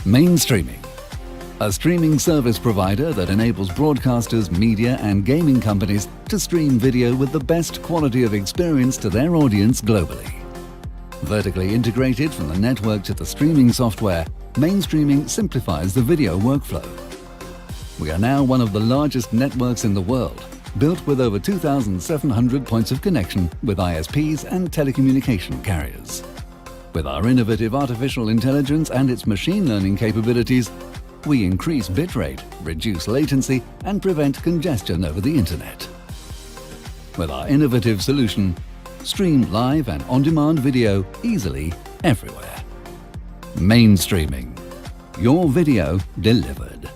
Mainstreaming, a streaming service provider that enables broadcasters, media and gaming companies to stream video with the best quality of experience to their audience globally. Vertically integrated from the network to the streaming software, Mainstreaming simplifies the video workflow. We are now one of the largest networks in the world, built with over 2,700 points of connection with ISPs and telecommunication carriers. With our innovative artificial intelligence and its machine learning capabilities, we increase bitrate, reduce latency and prevent congestion over the internet. With our innovative solution, stream live and on-demand video easily everywhere. Mainstreaming, your video delivered.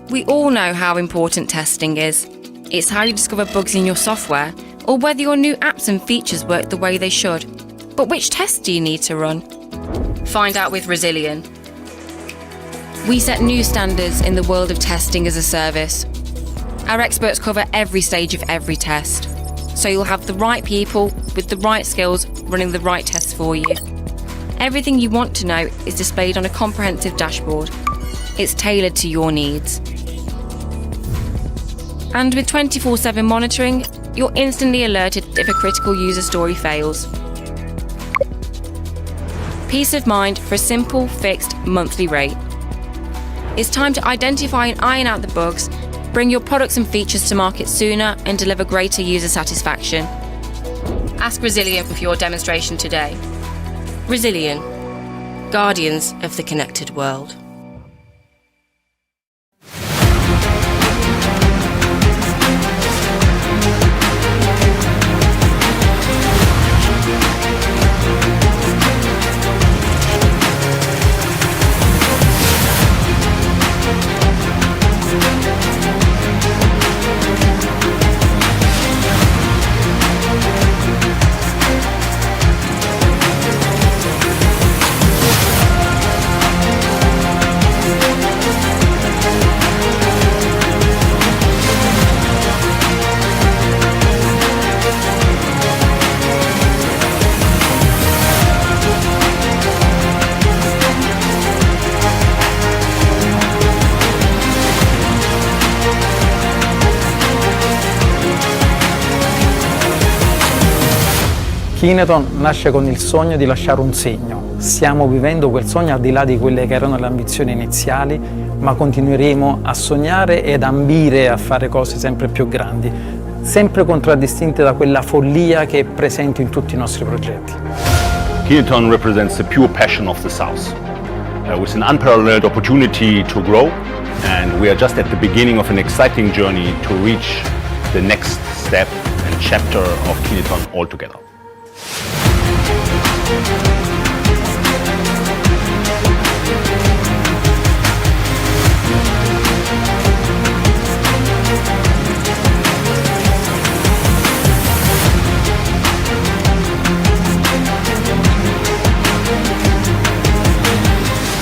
We all know how important testing is. It's how you discover bugs in your software, or whether your new apps and features work the way they should. But which tests do you need to run? Find out with Resillion. We set new standards in the world of testing as a service. Our experts cover every stage of every test, so you'll have the right people with the right skills running the right tests for you. Everything you want to know is displayed on a comprehensive dashboard. It's tailored to your needs. And with 24/7 monitoring, you're instantly alerted if a critical user story fails. Peace of mind for a simple, fixed, monthly rate. It's time to identify and iron out the bugs, bring your products and features to market sooner, and deliver greater user satisfaction. Ask Resillion for your demonstration today. Resillion, guardians of the connected world. Kineton nasce con il sogno di lasciare un segno. Stiamo vivendo quel sogno al di là di quelle che erano le ambizioni iniziali, ma continueremo a sognare ed ambire a fare cose sempre più grandi, sempre contraddistinte da quella follia che è presente in tutti i nostri progetti. Kineton represents the pure passion of the South, with an unparalleled opportunity to grow, and we are just at the beginning of an exciting journey to reach the next step and chapter of Kineton altogether.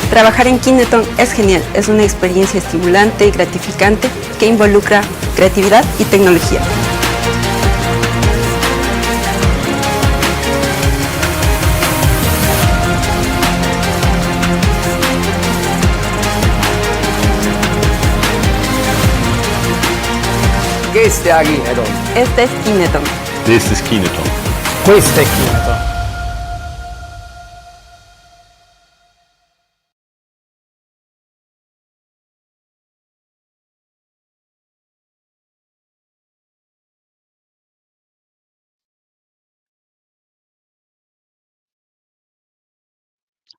Trabajar en Kineton es genial, es una experiencia estimulante y gratificante que involucra creatividad y tecnología. ¿Qué es Kineton? Este es Kineton. This is Kineton. Questo è Kineton.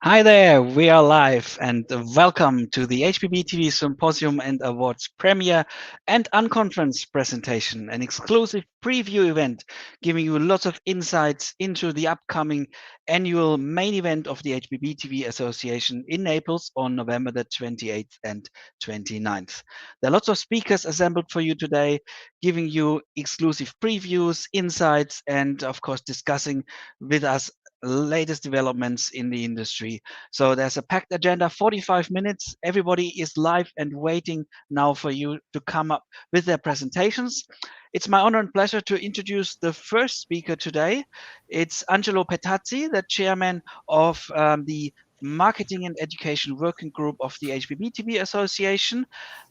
Hi there, we are live and welcome to the HbbTv Symposium and Awards premiere and unconference presentation, an exclusive preview event giving you lots of insights into the upcoming annual main event of the HbbTv Association in Naples on November the 28th and 29th. There are lots of speakers assembled for you today, giving you exclusive previews, insights, and of course discussing with us latest developments in the industry. So there's a packed agenda, 45 minutes. Everybody is live and waiting now for you to come up with their presentations. It's my honor and pleasure to introduce the first speaker today. It's Angelo Petazzi, the chairman of the Marketing and Education Working Group of the HbbTv Association.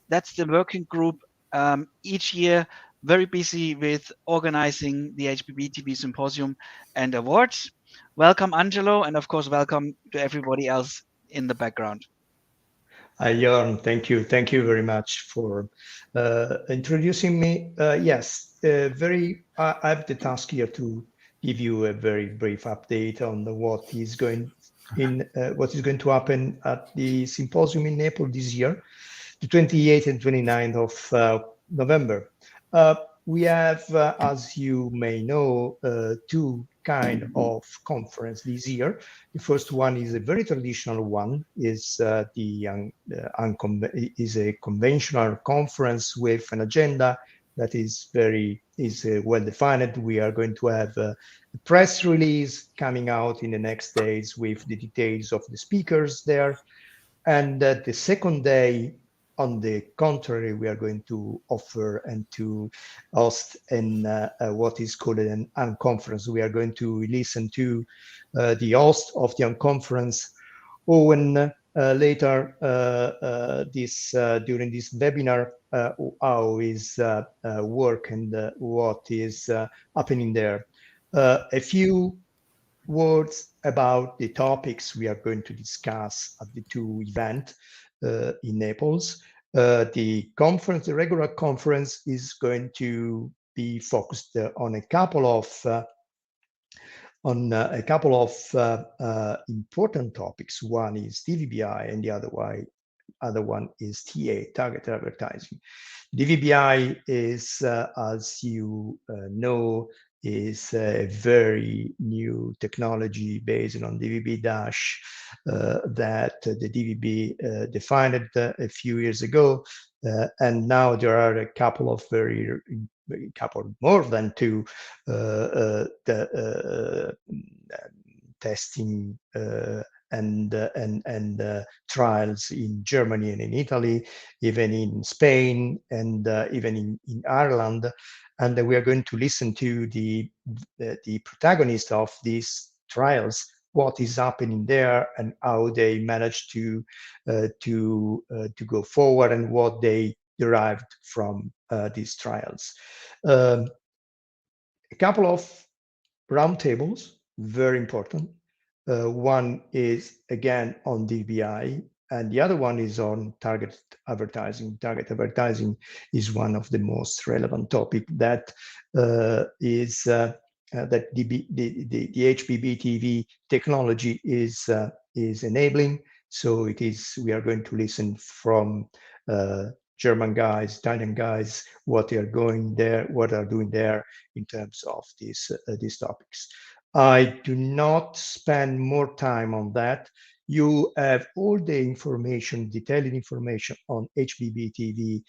That's the working group each year very busy with organizing the HbbTv Symposium and Awards. Welcome, Angelo, and of course, welcome to everybody else in the background. Hi, Jörn. Thank you. Thank you very much for introducing me. Yes, I have the task here to give you a very brief update on what is going to happen at the symposium in Naples this year, the 28th and 29th of November. We have, as you may know, two kind of conference this year. The first one is a very traditional one, is a conventional conference with an agenda that is well defined. We are going to have a press release coming out in the next days with the details of the speakers there. And the second day, on the contrary, we are going to offer and to host what is called an unconference. We are going to listen to the host of the unconference, Owen, later during this webinar, how his work and what is happening there. A few words about the topics we are going to discuss at the two events in Naples. The regular conference is going to be focused on a couple of important topics. One is DVBI, and the other one is TA, targeted advertising. DVBI is, as you know, is a very new technology based on DVB dash that the DVB defined a few years ago, and now there are a couple more than two testing and trials in Germany and in Italy, even in Spain and even in Ireland. And we are going to listen to the protagonists of these trials, what is happening there and how they managed to go forward and what they derived from these trials. A couple of roundtables, very important. One is again on DVI, and the other one is on target advertising. Target advertising is one of the most relevant topic that is that the HbbTv technology is enabling. So we are going to listen from German guys, Italian guys, what they are doing there in terms of these topics. I do not spend more time on that. You have all the information, detailed information on HbbTv.org.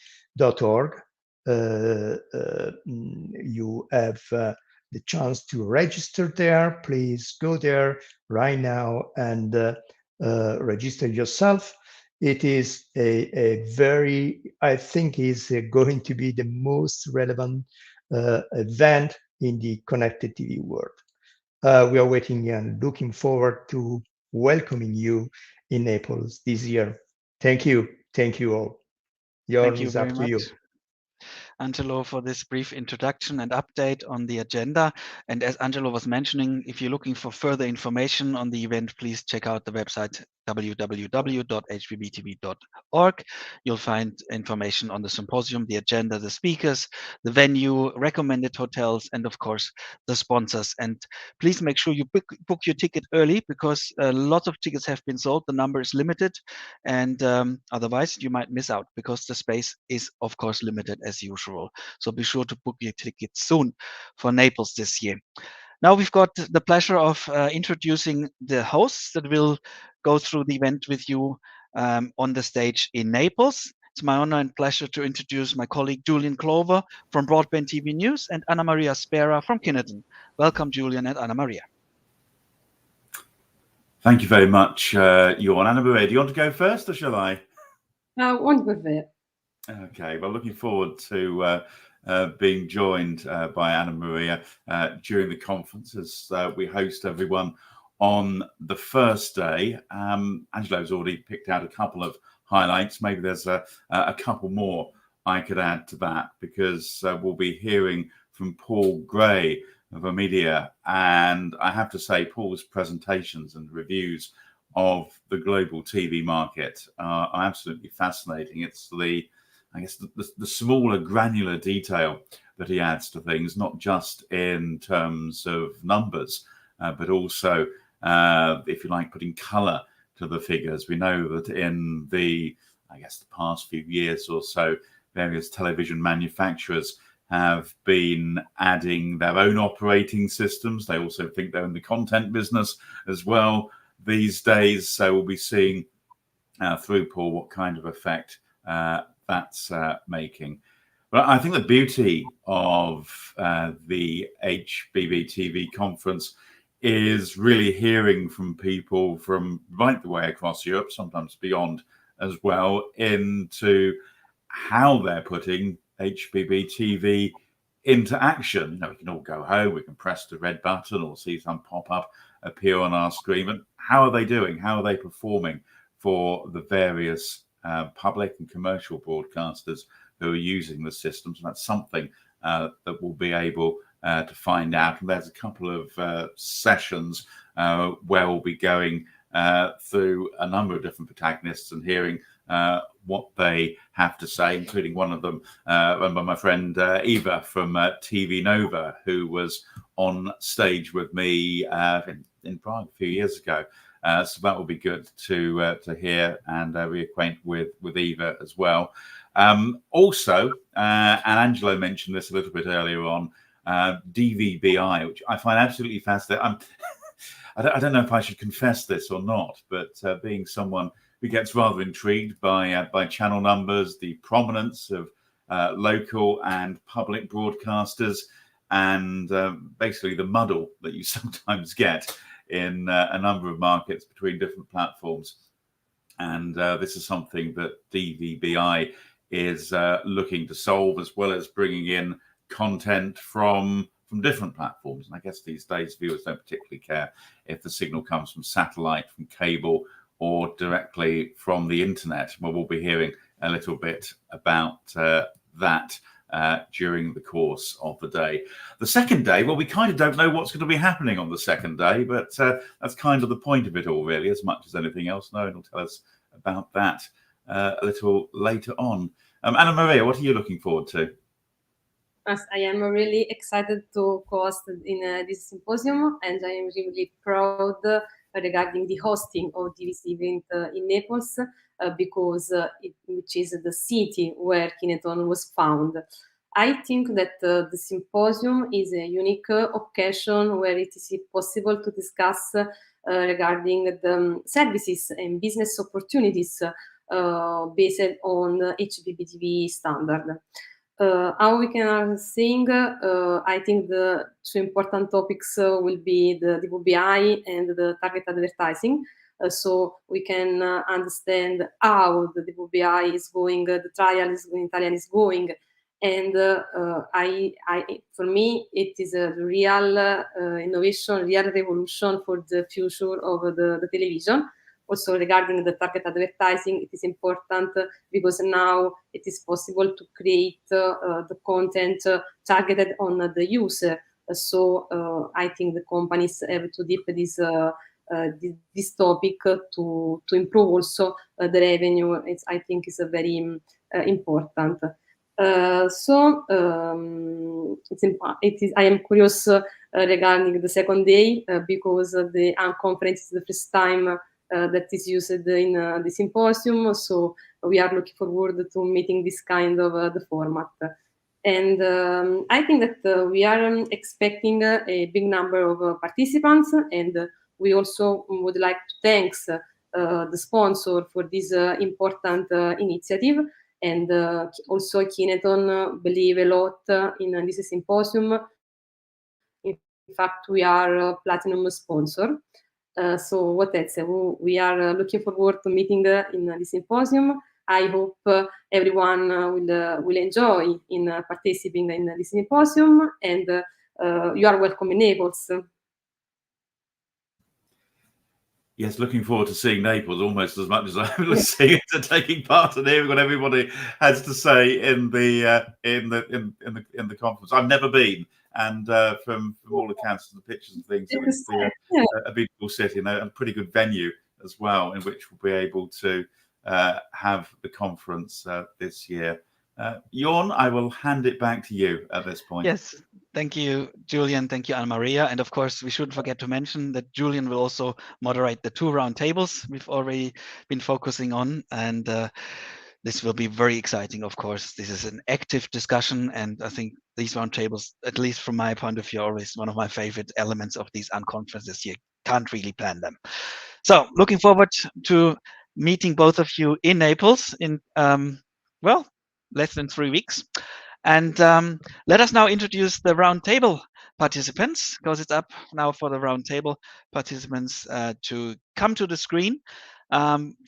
You have the chance to register there. Please go there right now and register yourself. It is I think is going to be the most relevant event in the connected TV world. We are waiting and looking forward to welcoming you in Naples this year. Thank you. Thank you all. Thank you very much, Angelo, for this brief introduction and update on the agenda. And as Angelo was mentioning, if you're looking for further information on the event, please check out the website www.hbbtv.org. You'll find information on the symposium, the agenda, the speakers, the venue, recommended hotels, and of course, the sponsors. And please make sure you book your ticket early, because lots of tickets have been sold. The number is limited, and otherwise you might miss out, because the space is, of course, limited as usual. So be sure to book your ticket soon for Naples this year. Now we've got the pleasure of introducing the hosts that will go through the event with you on the stage in Naples. It's my honor and pleasure to introduce my colleague Julian Clover from Broadband TV News and Anna Maria Spera from Kinnerton. Welcome, Julian and Anna Maria. Thank you very much, Jorn. Anna Maria, do you want to go first or shall I? Won't prefer. Okay, well, looking forward to being joined by Anna Maria during the conference as we host everyone on the first day. Angelo's already picked out a couple of highlights. Maybe there's a couple more I could add to that, because we'll be hearing from Paul Gray of Media, and I have to say Paul's presentations and reviews of the global TV market are absolutely fascinating. It's the smaller granular detail that he adds to things, not just in terms of numbers, but also, if you like, putting colour to the figures. We know that in the past few years or so, various television manufacturers have been adding their own operating systems. They also think they're in the content business as well these days. So we'll be seeing through Paul what kind of effect that's making. But I think the beauty of the HbbTv conference is really hearing from people from right the way across Europe, sometimes beyond as well, into how they're putting HbbTv into action. We can all go home, we can press the red button or see some pop-up appear on our screen, but how are they doing? How are they performing for the various public and commercial broadcasters who are using the systems? And that's something that we'll be able to find out. And there's a couple of sessions where we'll be going through a number of different protagonists and hearing what they have to say, including one of them run by my friend Eva from TV Nova, who was on stage with me in Prague a few years ago. So that will be good to hear and reacquaint with Eva as well. Also, and Angelo mentioned this a little bit earlier on, DVBI, which I find absolutely fascinating. I don't know if I should confess this or not, but being someone who gets rather intrigued by channel numbers, the prominence of local and public broadcasters, and basically the muddle that you sometimes get in a number of markets between different platforms. And this is something that DVBI is looking to solve, as well as bringing in content from different platforms. And I guess these days viewers don't particularly care if the signal comes from satellite, from cable, or directly from the internet. Well, we'll be hearing a little bit about that during the course of the day. The second day, well, we kind of don't know what's going to be happening on the second day, but that's kind of the point of it all, really, as much as anything else. No one will tell us about that a little later on. Anna Maria, what are you looking forward to? As I am really excited to co-host in this symposium, and I am really proud regarding the hosting of this event in Naples, because which is the city where Kineton was found. I think that the symposium is a unique occasion where it is possible to discuss regarding the services and business opportunities based on HbbTv standard. How we can sing, I think the two important topics will be the DVBI and the target advertising. So we can understand how the DVBI is going, the trial is going, Italian is going. And for me, it is a real innovation, real revolution for the future of the television. Also regarding the target advertising, it is important because now it is possible to create the content targeted on the user. So I think the companies have to dip this topic to improve also the revenue. I think is very important. I am curious regarding the second day because the conference is the first time that is used in the symposium. So we are looking forward to meeting this kind of the format. And I think that we are expecting a big number of participants, and we also would like to thank the sponsor for this important initiative. And also Kineton believe a lot in this symposium. In fact, we are a platinum sponsor. So what else? We are looking forward to meeting in the symposium. I hope everyone will enjoy in participating in the symposium, and you are welcome in Naples. Yes, looking forward to seeing Naples almost as much as I was seeing it and taking part in hearing what everybody has to say in the conference. I've never been, and from all accounts of the pictures and things, it would be a beautiful city and a pretty good venue as well, in which we'll be able to have the conference this year. Jorn, I will hand it back to you at this point. Yes, thank you, Julian. Thank you, Anna Maria. And of course, we shouldn't forget to mention that Julian will also moderate the 2 roundtables we've already been focusing on. And this will be very exciting, of course. This is an active discussion. And I think these roundtables, at least from my point of view, are always one of my favorite elements of these unconferences. You can't really plan them. So looking forward to meeting both of you in Naples in, well, less than 3 weeks. And let us now introduce the roundtable participants, because it's up now for the roundtable participants to come to the screen.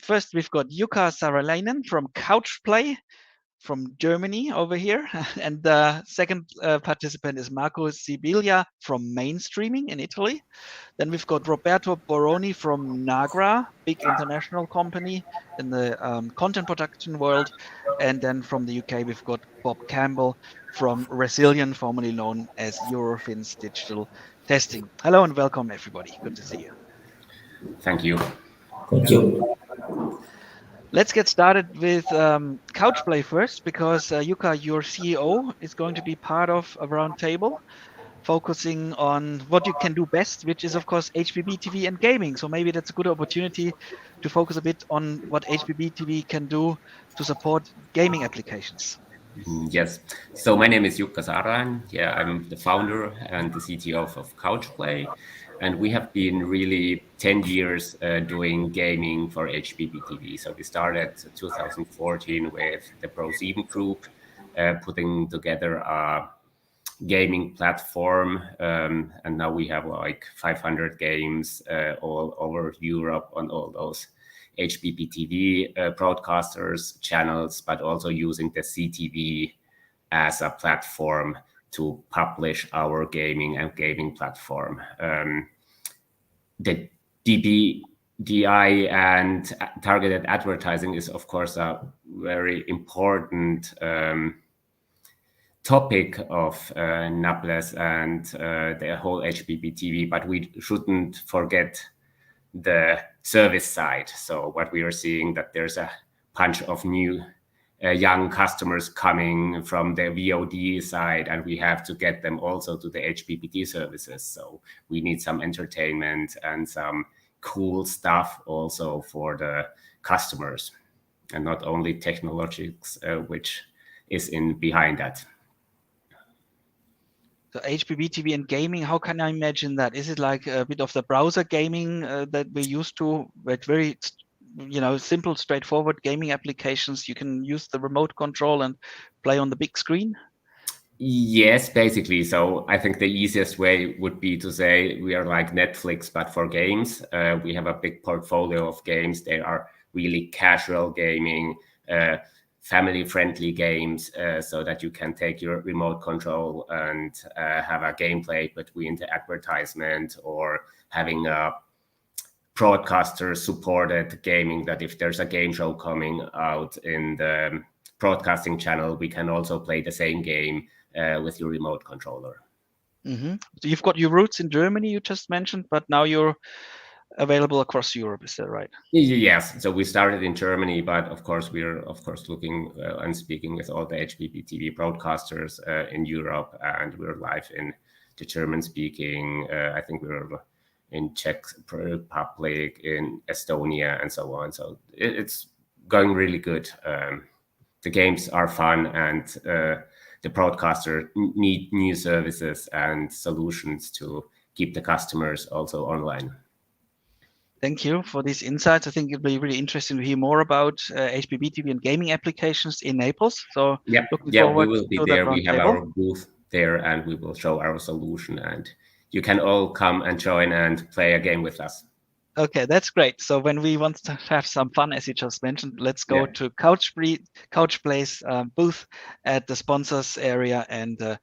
First, we've got Jukka Saralainen from Couchplay from Germany over here. And the second participant is Marco Sibiglia from Mainstreaming in Italy. Then we've got Roberto Boroni from Nagra, big international company in the content production world. And then from the UK, we've got Bob Campbell from Resilient, formerly known as Eurofins Digital Testing. Hello and welcome, everybody. Good to see you. Thank you. Thank you. Let's get started with Couchplay first, because Jukka, your CEO, is going to be part of a roundtable focusing on what you can do best, which is, of course, HbbTv and gaming. So maybe that's a good opportunity to focus a bit on what HbbTv can do to support gaming applications. Yes. So my name is Jukka Saralainen. Yeah, I'm the founder and the CTO of Couchplay. And we have been really 10 years doing gaming for HbbTv. So we started 2014 with the ProSieben group, putting together a gaming platform. And now we have like 500 games all over Europe on all those HbbTv broadcasters channels, but also using the CTV as a platform to publish our gaming and gaming platform. The DI and targeted advertising is, of course, a very important topic of Naples and the whole HbbTv, but we shouldn't forget the service side. So what we are seeing, that there's a bunch of new young customers coming from the VOD side, and we have to get them also to the HbbT services. So we need some entertainment and some cool stuff also for the customers, and not only technologies, which is in behind that. So HbbTv and gaming, how can I imagine that? Is it like a bit of the browser gaming that we're used to, with very, simple, straightforward gaming applications? You can use the remote control and play on the big screen? Yes, basically. So I think the easiest way would be to say we are like Netflix, but for games. We have a big portfolio of games. They are really casual gaming, family-friendly games, so that you can take your remote control and have a gameplay between the advertisement, or having a broadcaster-supported gaming, that if there's a game show coming out in the broadcasting channel, we can also play the same game with your remote controller. Mm-hmm. So you've got your roots in Germany, you just mentioned, but now you're available across Europe, is that right? Yes. So we started in Germany, but of course we're looking and speaking with all the HbbTv broadcasters in Europe, and we're live in the German-speaking. I think we're in Czech Republic, in Estonia, and so on. So it's going really good. The games are fun, and the broadcaster need new services and solutions to keep the customers also online. Thank you for these insights. I think it'll be really interesting to hear more about HbbTv and gaming applications in Naples. So looking forward, we will be there. We have our booth there, and we will show our solution, and you can all come and join and play a game with us. Okay, that's great. So when we want to have some fun, as you just mentioned, let's go Yeah. to Couchplay's booth at the sponsors area and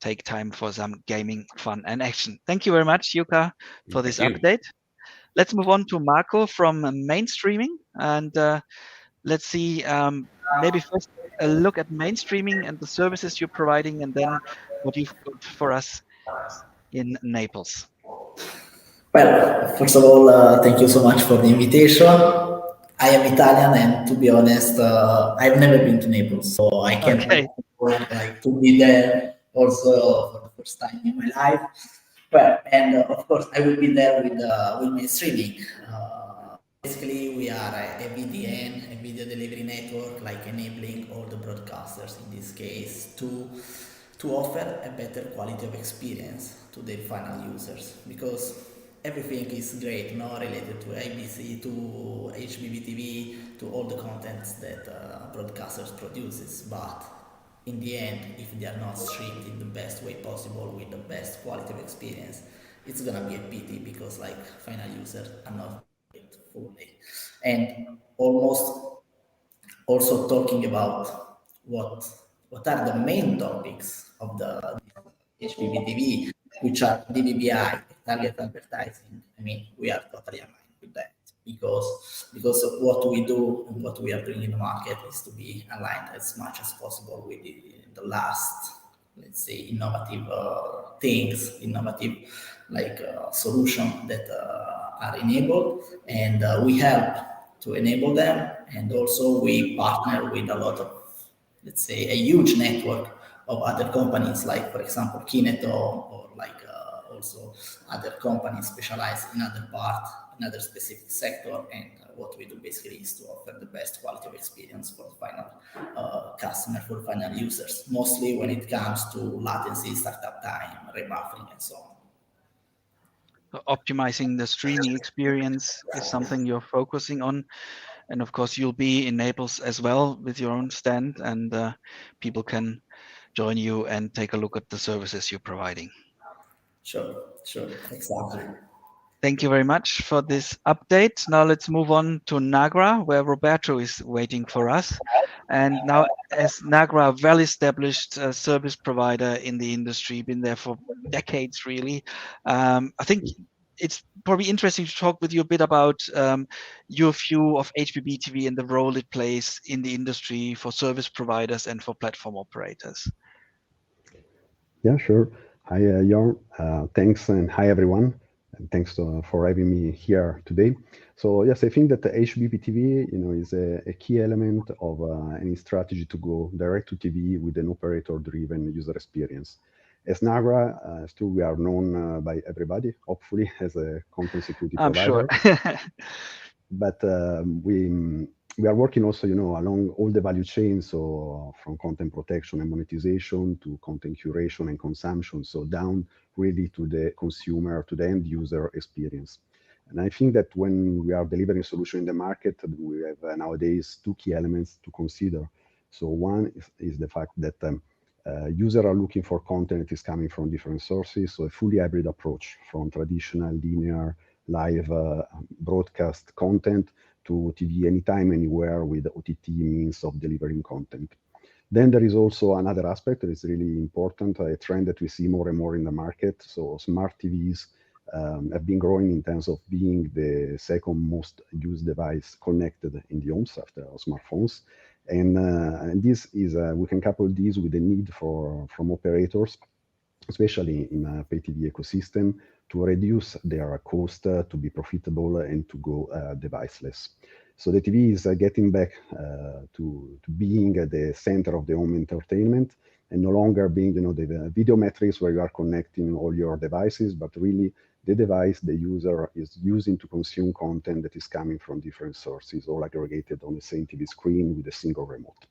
take time for some gaming fun and action. Thank you very much, Yuka, for this Thank you. update. Let's move on to Marco from mainstreaming, and let's see, maybe first a look at mainstreaming and the services you're providing, and then what you've got for us in Naples. Well, first of all, thank you so much for the invitation. I am Italian, and to be honest, I've never been to Naples, so I can't Okay. like to be there also for the first time in my life. Well, and of course, I will be there with my streaming. Basically, we are a VDN, a video delivery network, like enabling all the broadcasters in this case to offer a better quality of experience to their final users, because everything is great, related to ABC, to HbbTv, to all the contents that broadcasters produces, but in the end, if they are not streamed in the best way possible with the best quality of experience, it's gonna be a pity, because like final users are not it fully. And almost also talking about what are the main topics of the HbbTv, which are DVBI, target advertising. I mean, we are totally aligned with that, because of what we do and what we are doing in the market is to be aligned as much as possible with the last, let's say, innovative things, innovative solutions that are enabled, and we help to enable them, and also we partner with a lot of, let's say, a huge network of other companies, like for example Kineto, or also other companies specialized in another specific sector. And what we do basically is to offer the best quality of experience for the final customer, for final users, mostly when it comes to latency, startup time, rebuffering, and so on. Optimizing the streaming experience is something you're focusing on, and of course you'll be in Naples as well with your own stand, and people can join you and take a look at the services you're providing. Sure, exactly. Thank you very much for this update. Now let's move on to Nagra, where Roberto is waiting for us. And now, as Nagra, a well-established service provider in the industry, been there for decades, really. I think it's probably interesting to talk with you a bit about your view of HbbTv and the role it plays in the industry for service providers and for platform operators. Yeah, sure. Hi, Jorn. Thanks, and hi, everyone. And thanks for having me here today. So yes, I think that the HbbTv, is a key element of any strategy to go direct to TV with an operator-driven user experience. As Nagra, still we are known by everybody, hopefully, as a content security provider. I'm sure. But we are working also, along all the value chain, so from content protection and monetization to content curation and consumption, so down really to the consumer, to the end user experience. And I think that when we are delivering solution in the market, we have nowadays two key elements to consider. So one is the fact that users are looking for content that is coming from different sources, so a fully hybrid approach from traditional linear live broadcast content to TV anytime, anywhere with OTT means of delivering content. Then there is also another aspect that is really important, a trend that we see more and more in the market. So smart TVs have been growing in terms of being the second most used device connected in the homes after smartphones. And this is, we can couple this with the need from operators, especially in a pay TV ecosystem, to reduce their cost, to be profitable, and to go deviceless. So the TV is getting back to being at the center of the home entertainment, and no longer being, the video metrics where you are connecting all your devices, but really the device the user is using to consume content that is coming from different sources, all aggregated on the same TV screen with a single remote.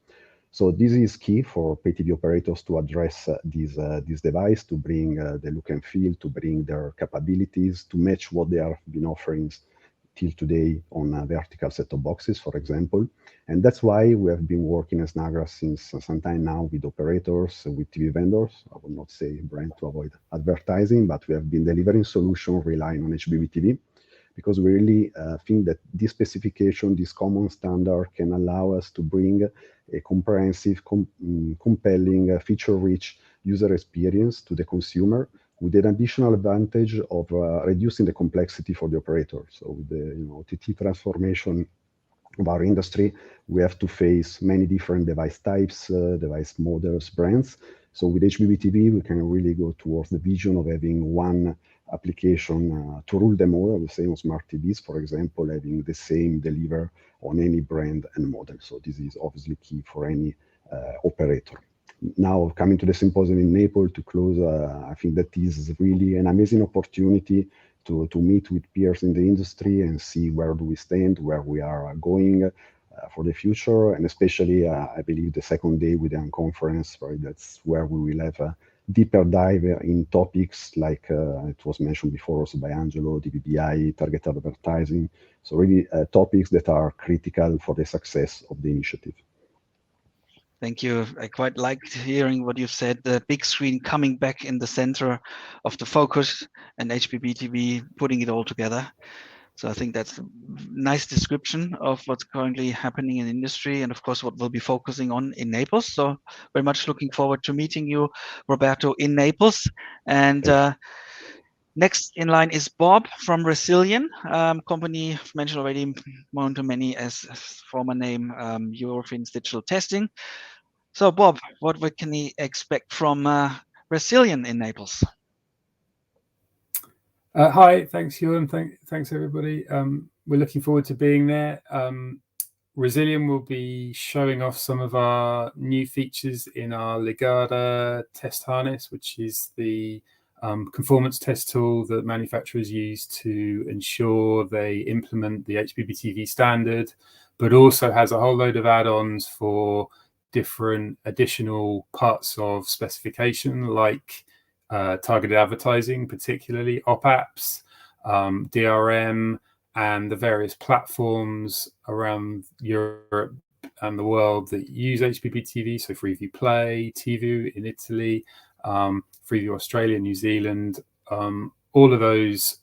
So this is key for pay TV operators to address this device, to bring the look and feel, to bring their capabilities, to match what they have been offering till today on vertical set-top boxes, for example. And that's why we have been working as Nagra since some time now with operators, with TV vendors. I will not say brand to avoid advertising, but we have been delivering solutions relying on HbbTv because we really think that this specification, this common standard, can allow us to bring a comprehensive, compelling, feature-rich user experience to the consumer, with an additional advantage of reducing the complexity for the operator. So with the OTT transformation of our industry, we have to face many different device types, device models, brands. So with HbbTv, we can really go towards the vision of having one application to rule them all. I would say on smart TVs, for example, having the same deliver on any brand and model. So this is obviously key for any operator. Now, coming to the symposium in Naples to close, I think that is really an amazing opportunity to meet with peers in the industry and see where do we stand, where we are going for the future, and especially I believe the second day with the conference, right, that's where we will have a deeper dive in topics like it was mentioned before also by Angelo, DVBI, targeted advertising. So really topics that are critical for the success of the initiative. Thank you. I quite liked hearing what you've said, the big screen coming back in the center of the focus and HbbTv putting it all together. So I think that's a nice description of what's currently happening in the industry and of course what we'll be focusing on in Naples. So very much looking forward to meeting you, Roberto, in Naples. And next in line is Bob from Resilient, company mentioned already known to many as former name Eurofins Digital Testing. So Bob, what can we expect from Resilient in Naples? Hi, thanks Ewan, thanks everybody. We're looking forward to being there. Resilient will be showing off some of our new features in our Legada test harness, which is the conformance test tool that manufacturers use to ensure they implement the HbbTv standard, but also has a whole load of add-ons for different additional parts of specification, like targeted advertising, particularly op-apps, DRM, and the various platforms around Europe and the world that use HbbTv. So Freeview Play, TV in Italy, Freeview Australia, New Zealand. All of those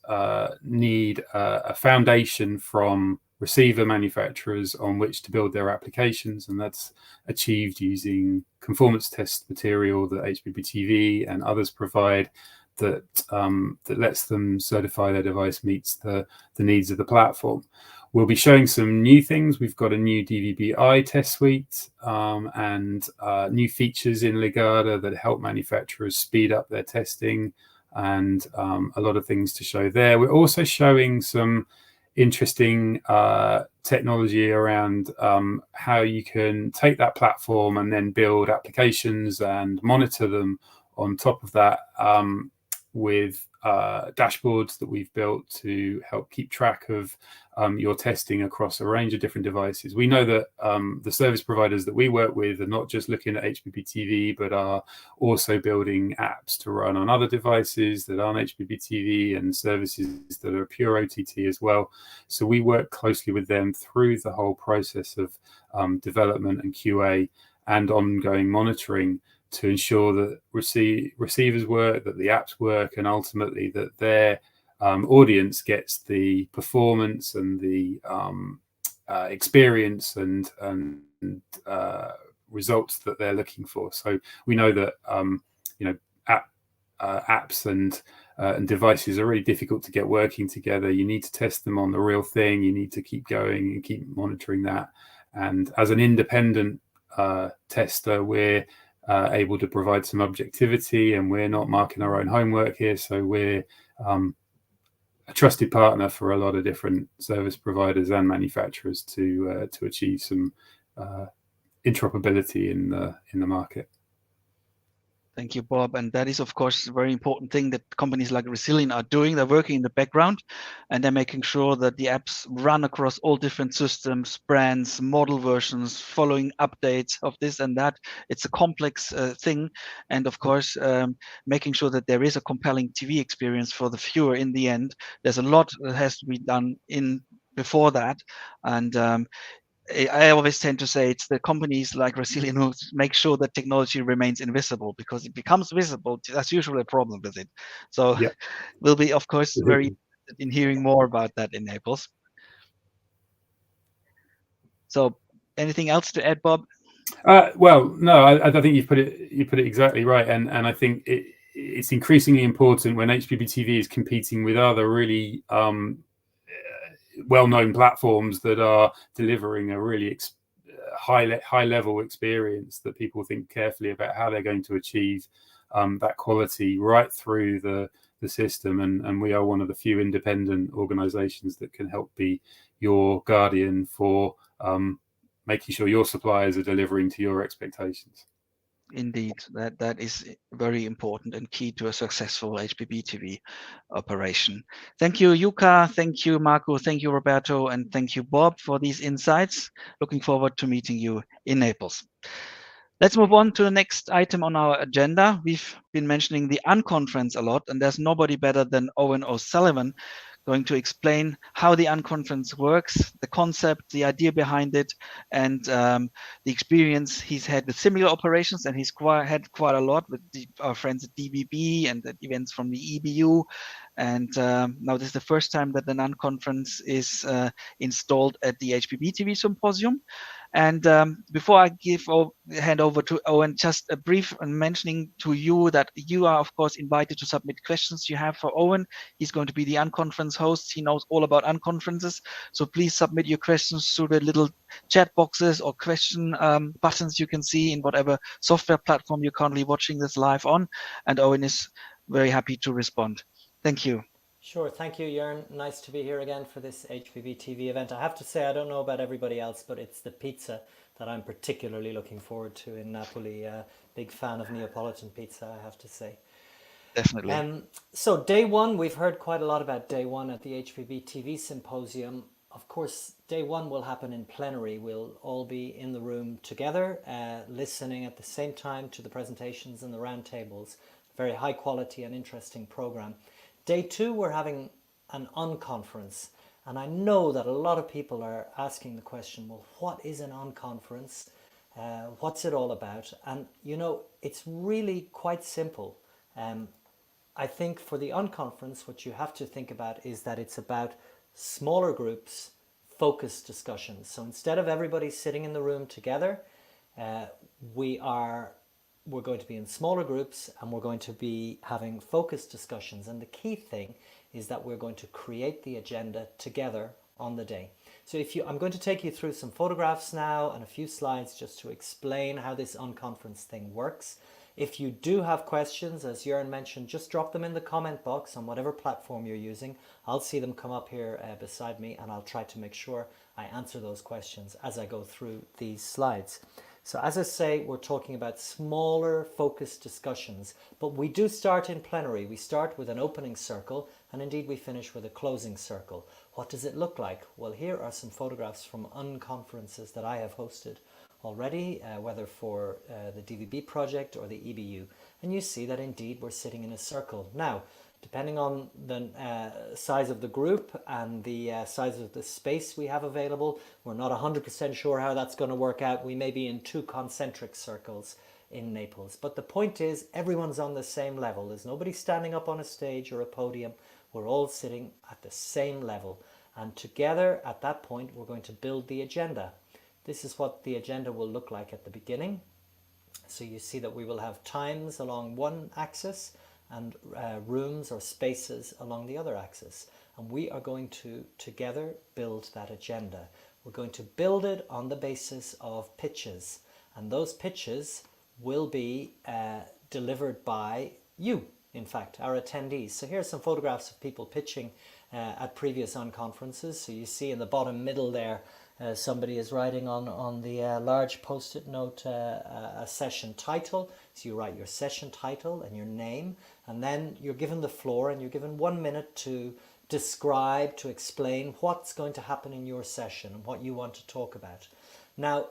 need a foundation from receiver manufacturers on which to build their applications, and that's achieved using conformance test material that HbbTv and others provide that lets them certify their device meets the needs of the platform. We'll be showing some new things. We've got a new DVBI test suite and new features in Legada that help manufacturers speed up their testing, and a lot of things to show there. We're also showing some interesting technology around how you can take that platform and then build applications and monitor them on top of that with dashboards that we've built to help keep track of your testing across a range of different devices. We know that the service providers that we work with are not just looking at HbbTv, but are also building apps to run on other devices that aren't HbbTv and services that are pure OTT as well. So we work closely with them through the whole process of development and QA and ongoing monitoring to ensure that receivers work, that the apps work, and ultimately that their audience gets the performance and the experience and results that they're looking for. So we know that apps and devices are really difficult to get working together. You need to test them on the real thing. You need to keep going and keep monitoring that. And as an independent tester, we're able to provide some objectivity, and we're not marking our own homework here. So we're a trusted partner for a lot of different service providers and manufacturers to achieve some interoperability in the market. Thank you, Bob. And that is, of course, a very important thing that companies like Resilient are doing. They're working in the background, and they're making sure that the apps run across all different systems, brands, model versions, following updates of this and that. It's a complex thing. And of course, making sure that there is a compelling TV experience for the viewer in the end. There's a lot that has to be done before that. And I always tend to say it's the companies like Resilient who make sure that technology remains invisible, because it becomes visible. That's usually a problem with it. So we'll be, of course, very interested in hearing more about that in Naples. So, anything else to add, Bob? Well, no, I think you've put it exactly right, and I think it's increasingly important when HbbTv is competing with other really well-known platforms that are delivering a really high-level experience, that people think carefully about how they're going to achieve that quality right through the system. And we are one of the few independent organizations that can help be your guardian for making sure your suppliers are delivering to your expectations. Indeed, that is very important and key to a successful HbbTv operation. Thank you, Yuka. Thank you, Marco. Thank you, Roberto. And thank you, Bob, for these insights. Looking forward to meeting you in Naples. Let's move on to the next item on our agenda. We've been mentioning the Unconference a lot, and there's nobody better than Owen O'Sullivan going to explain how the Unconference works, the concept, the idea behind it, and the experience he's had with similar operations. And he's had quite a lot with our friends at DBB and at events from the EBU. And now this is the first time that the Unconference is installed at the HbbTv Symposium. And before I hand over to Owen, just a brief mentioning to you that you are, of course, invited to submit questions you have for Owen. He's going to be the Unconference host. He knows all about Unconferences. So please submit your questions through the little chat boxes or question buttons you can see in whatever software platform you're currently watching this live on. And Owen is very happy to respond. Thank you. Sure. Thank you, Jörn. Nice to be here again for this HbbTv event. I have to say, I don't know about everybody else, but it's the pizza that I'm particularly looking forward to in Napoli. Big fan of Neapolitan pizza, I have to say. Definitely. So day one, we've heard quite a lot about day one at the HbbTv Symposium. Of course, day one will happen in plenary. We'll all be in the room together, listening at the same time to the presentations and the roundtables. Very high quality and interesting program. Day two, we're having an unconference. And I know that a lot of people are asking the question, well, what is an unconference? What's it all about? And, you know, it's really quite simple. I think for the unconference, what you have to think about is that it's about smaller groups, focused discussions. So instead of everybody sitting in the room together, we're going to be in smaller groups and we're going to be having focused discussions. And the key thing is that we're going to create the agenda together on the day. So I'm going to take you through some photographs now and a few slides just to explain how this unconference thing works. If you do have questions, as Jörn mentioned, just drop them in the comment box on whatever platform you're using. I'll see them come up here beside me, and I'll try to make sure I answer those questions as I go through these slides. So as I say, we're talking about smaller focused discussions, but we do start in plenary. We start with an opening circle, and indeed we finish with a closing circle. What does it look like? Well, here are some photographs from unconferences that I have hosted already, whether for the DVB project or the EBU. And you see that indeed we're sitting in a circle. Now, depending on the size of the group and the size of the space we have available, we're not 100% sure how that's going to work out. We may be in two concentric circles in Naples. But the point is, everyone's on the same level. There's nobody standing up on a stage or a podium. We're all sitting at the same level. And together, at that point, we're going to build the agenda. This is what the agenda will look like at the beginning. So you see that we will have times along one axis and rooms or spaces along the other axis. And we are going to together build that agenda. We're going to build it on the basis of pitches. And those pitches will be delivered by you, in fact, our attendees. So here are some photographs of people pitching at previous unconferences. So you see in the bottom middle there, somebody is writing on the large post-it note a session title. So you write your session title and your name, and then you're given the floor and you're given 1 minute to describe, to explain what's going to happen in your session and what you want to talk about. Now,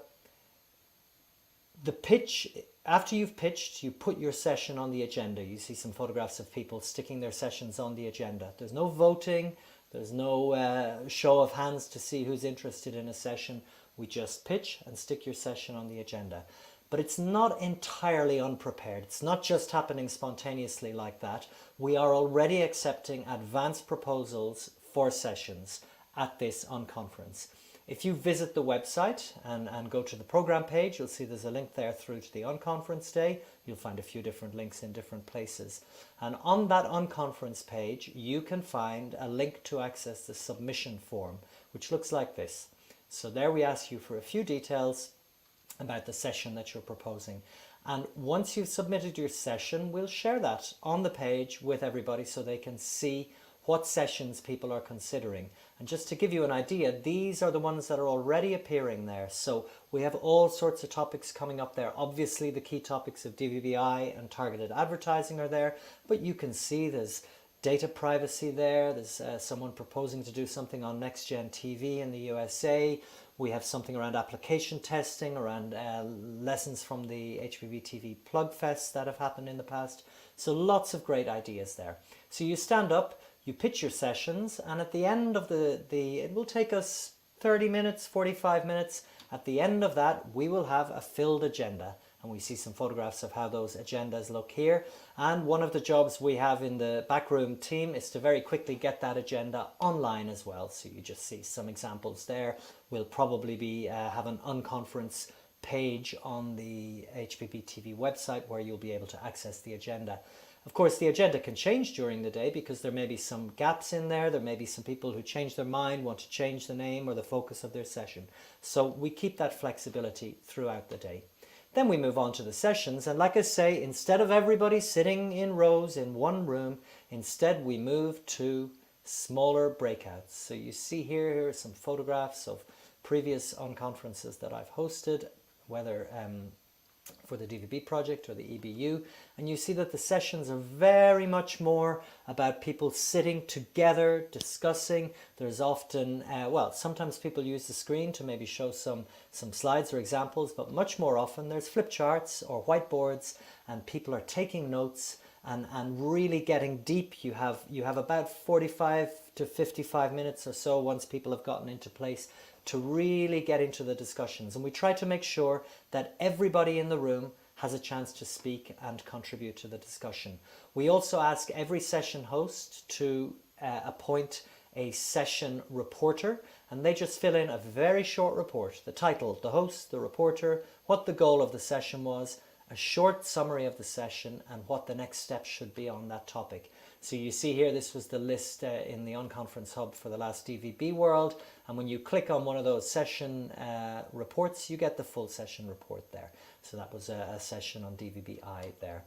the pitch, after you've pitched, you put your session on the agenda. You see some photographs of people sticking their sessions on the agenda. There's no voting. There's no show of hands to see who's interested in a session. We just pitch and stick your session on the agenda. But it's not entirely unprepared. It's not just happening spontaneously like that. We are already accepting advanced proposals for sessions at this unconference. If you visit the website and go to the program page, you'll see there's a link there through to the unconference day. You'll find a few different links in different places. And on that unconference page, you can find a link to access the submission form, which looks like this. So there we ask you for a few details about the session that you're proposing. And once you've submitted your session, we'll share that on the page with everybody so they can see what sessions people are considering. And just to give you an idea, these are the ones that are already appearing there. So we have all sorts of topics coming up there. Obviously, the key topics of DVBI and targeted advertising are there, but you can see there's data privacy there. There's someone proposing to do something on next-gen TV in the USA. We have something around application testing, around lessons from the HbbTv Plug Fest that have happened in the past. So lots of great ideas there. So you stand up, you pitch your sessions, and at the end of it will take us 30 minutes, 45 minutes. At the end of that, we will have a filled agenda. And we see some photographs of how those agendas look here. And one of the jobs we have in the backroom team is to very quickly get that agenda online as well. So you just see some examples there. We'll probably have an unconference page on the HbbTv website where you'll be able to access the agenda. Of course, the agenda can change during the day because there may be some gaps in there. There may be some people who change their mind, want to change the name or the focus of their session. So we keep that flexibility throughout the day. Then we move on to the sessions, and like I say, instead of everybody sitting in rows in one room, instead we move to smaller breakouts. So you see here are some photographs of previous unconferences that I've hosted, whether for the DVB project or the EBU, and you see that the sessions are very much more about people sitting together discussing. There's often sometimes people use the screen to maybe show some slides or examples, but much more often there's flip charts or whiteboards and people are taking notes and really getting deep. You have about 45 to 55 minutes or so once people have gotten into place to really get into the discussions. And we try to make sure that everybody in the room has a chance to speak and contribute to the discussion. We also ask every session host to appoint a session reporter, and they just fill in a very short report. The title, the host, the reporter, what the goal of the session was, a short summary of the session, and what the next steps should be on that topic. So you see here, this was the list in the Unconference Hub for the last DVB World. And when you click on one of those session reports, you get the full session report there. So that was a session on DVBI there.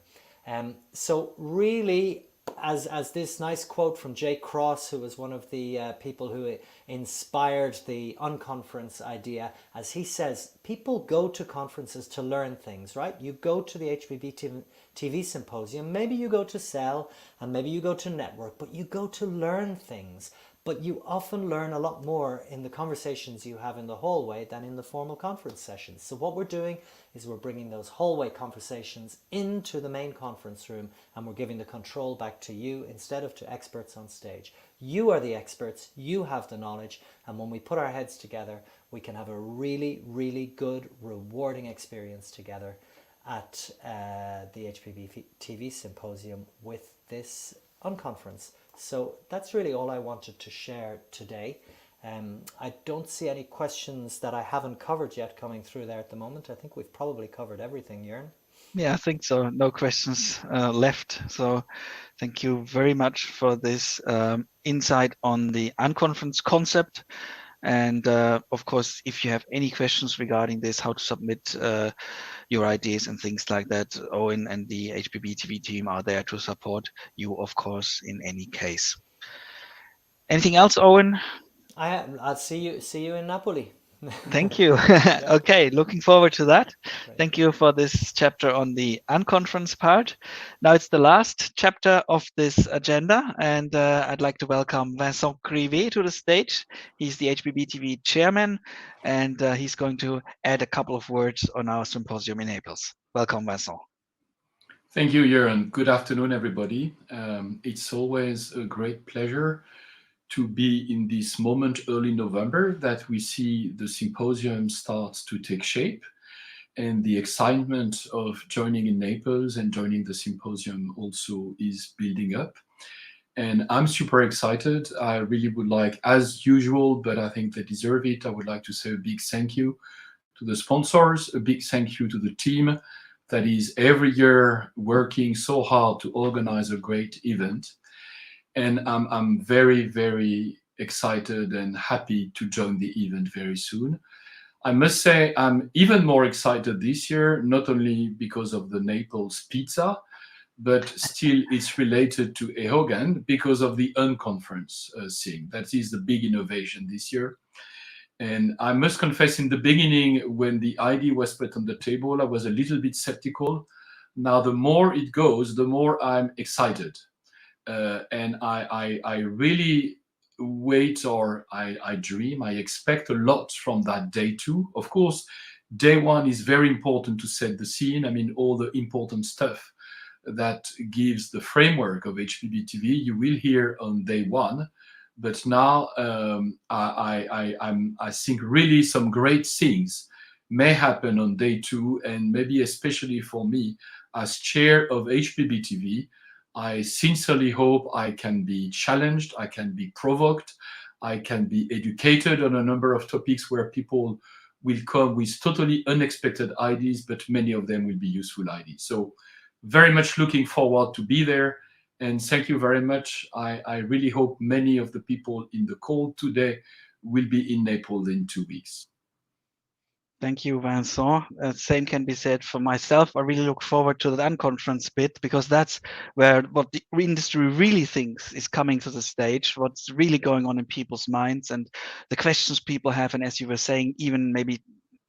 So really, as this nice quote from Jay Cross, who was one of the people who inspired the unconference idea, as he says, people go to conferences to learn things, right? You go to the HbbTv Symposium, maybe you go to sell and maybe you go to network, but you go to learn things. But you often learn a lot more in the conversations you have in the hallway than in the formal conference sessions. So what we're doing is we're bringing those hallway conversations into the main conference room, and we're giving the control back to you instead of to experts on stage. You are the experts, you have the knowledge, and when we put our heads together, we can have a really, really good, rewarding experience together at the HbbTv Symposium with this unconference. So that's really all I wanted to share today. I don't see any questions that I haven't covered yet coming through there at the moment. I think we've probably covered everything, Jörn. Yeah, I think so. No questions left. So thank you very much for this insight on the unconference concept. And of course, if you have any questions regarding this, how to submit your ideas and things like that, Owen and the HbbTv team are there to support you, of course, in any case. Anything else, Owen? I'll see you in Napoli. Thank you. Okay, looking forward to that. Great. Thank you for this chapter on the unconference part. Now it's the last chapter of this agenda, and I'd like to welcome Vincent Crivet to the stage. He's the HbbTv chairman, and he's going to add a couple of words on our symposium in Naples. Welcome, Vincent. Thank you, Jörn. Good afternoon, everybody. It's always a great pleasure to be in this moment early November that we see the symposium starts to take shape. and the excitement of joining in Naples and joining the symposium also is building up. And I'm super excited. I really would like, as usual, but I think they deserve it, I would like to say a big thank you to the sponsors, a big thank you to the team that is every year working so hard to organize a great event. And I'm very, very excited and happy to join the event very soon. I must say I'm even more excited this year, not only because of the Naples pizza, but still it's related to EHOGAN because of the unconference thing. That is the big innovation this year. And I must confess, in the beginning, when the idea was put on the table, I was a little bit skeptical. Now, the more it goes, the more I'm excited. And I really wait, or I dream, I expect a lot from that day two. Of course, day one is very important to set the scene. I mean, all the important stuff that gives the framework of HbbTv you will hear on day one. But now I think really some great things may happen on day two, and maybe especially for me as chair of HbbTv, I sincerely hope I can be challenged, I can be provoked, I can be educated on a number of topics where people will come with totally unexpected ideas, but many of them will be useful ideas. So very much looking forward to be there. And thank you very much. I really hope many of the people in the call today will be in Naples in 2 weeks. Thank you, Vincent. Same can be said for myself. I really look forward to the unconference bit, because that's where what the industry really thinks is coming to the stage, what's really going on in people's minds and the questions people have. And as you were saying, even maybe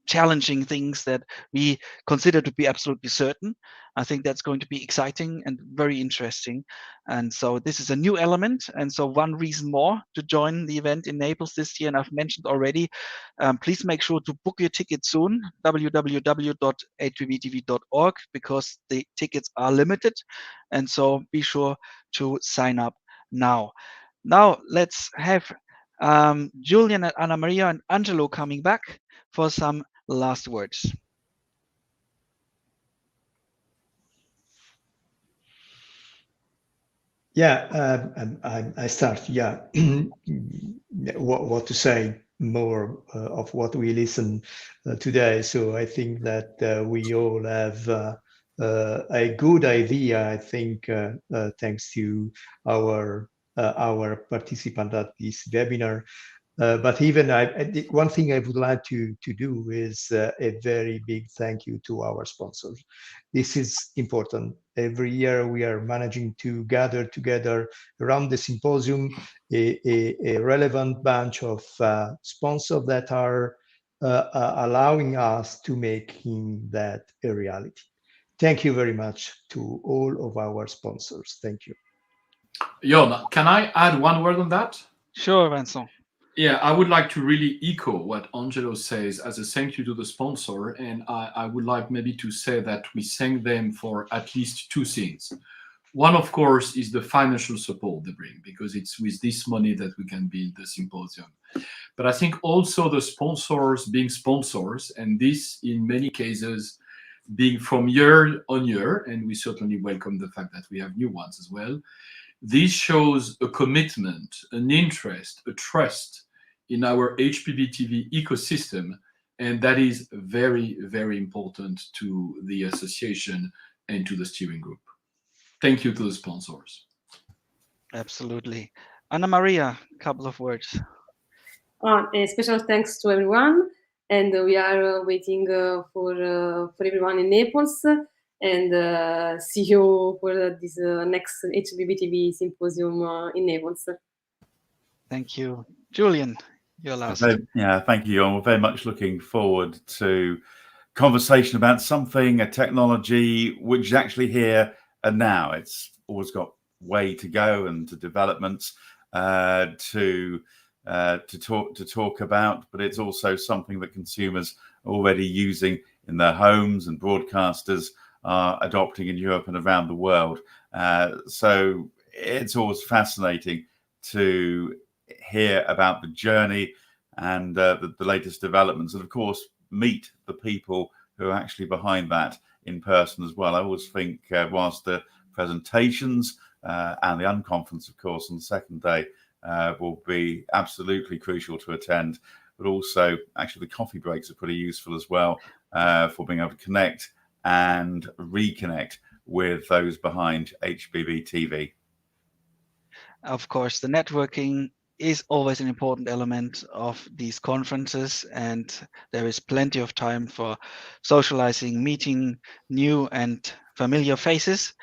challenging things that we consider to be absolutely certain. I think that's going to be exciting and very interesting. And so this is a new element. And so one reason more to join the event in Naples this year, and I've mentioned already, please make sure to book your ticket soon, www.hbbtv.org, because the tickets are limited. And so be sure to sign up now. Now let's have Julian and Anna Maria and Angelo coming back for some last words. Yeah, I start. Yeah, what to say more of what we listen today. So I think that we all have a good idea. I think thanks to our participant at this webinar. But even one thing I would like to do is a very big thank you to our sponsors. This is important. Every year we are managing to gather together around the symposium a relevant bunch of sponsors that are allowing us to making that a reality. Thank you very much to all of our sponsors. Thank you. Jon, can I add one word on that? Sure, Vincent. Yeah, I would like to really echo what Angelo says as a thank you to the sponsor. And I would like maybe to say that we thank them for at least two things. One, of course, is the financial support they bring, because it's with this money that we can build the symposium. But I think also the sponsors being sponsors, and this in many cases being from year on year, and we certainly welcome the fact that we have new ones as well. This shows a commitment, an interest, a trust in our HbbTv ecosystem, and that is very, very important to the association and to the steering group. Thank you to the sponsors. Absolutely. Anna Maria, a couple of words. A special thanks to everyone, and we are waiting for everyone in Naples, and see you for this next HbbTv Symposium in Naples. Thank you. Julian, you're last. Yeah, thank you. We're very much looking forward to conversation about something, a technology, which is actually here and now. It's always got way to go and to developments to talk about, but it's also something that consumers are already using in their homes and broadcasters are adopting in Europe and around the world. So it's always fascinating to hear about the journey and the latest developments, and of course meet the people who are actually behind that in person as well. I always think whilst the presentations and the unconference, of course, on the second day will be absolutely crucial to attend, but also actually the coffee breaks are pretty useful as well for being able to connect and reconnect with those behind HbbTv. Of course, the networking is always an important element of these conferences, and there is plenty of time for socializing, meeting new and familiar faces.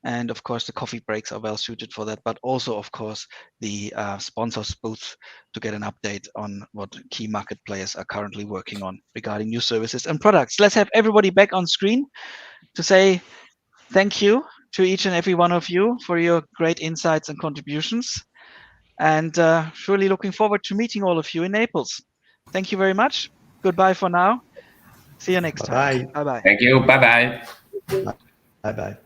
And of course, the coffee breaks are well suited for that, but also, of course, the sponsors booth to get an update on what key market players are currently working on regarding new services and products. Let's have everybody back on screen to say thank you to each and every one of you for your great insights and contributions. And surely looking forward to meeting all of you in Naples. Thank you very much. Goodbye for now. See you next time. Bye-bye. Bye-bye. Thank you. Bye-bye. Bye-bye.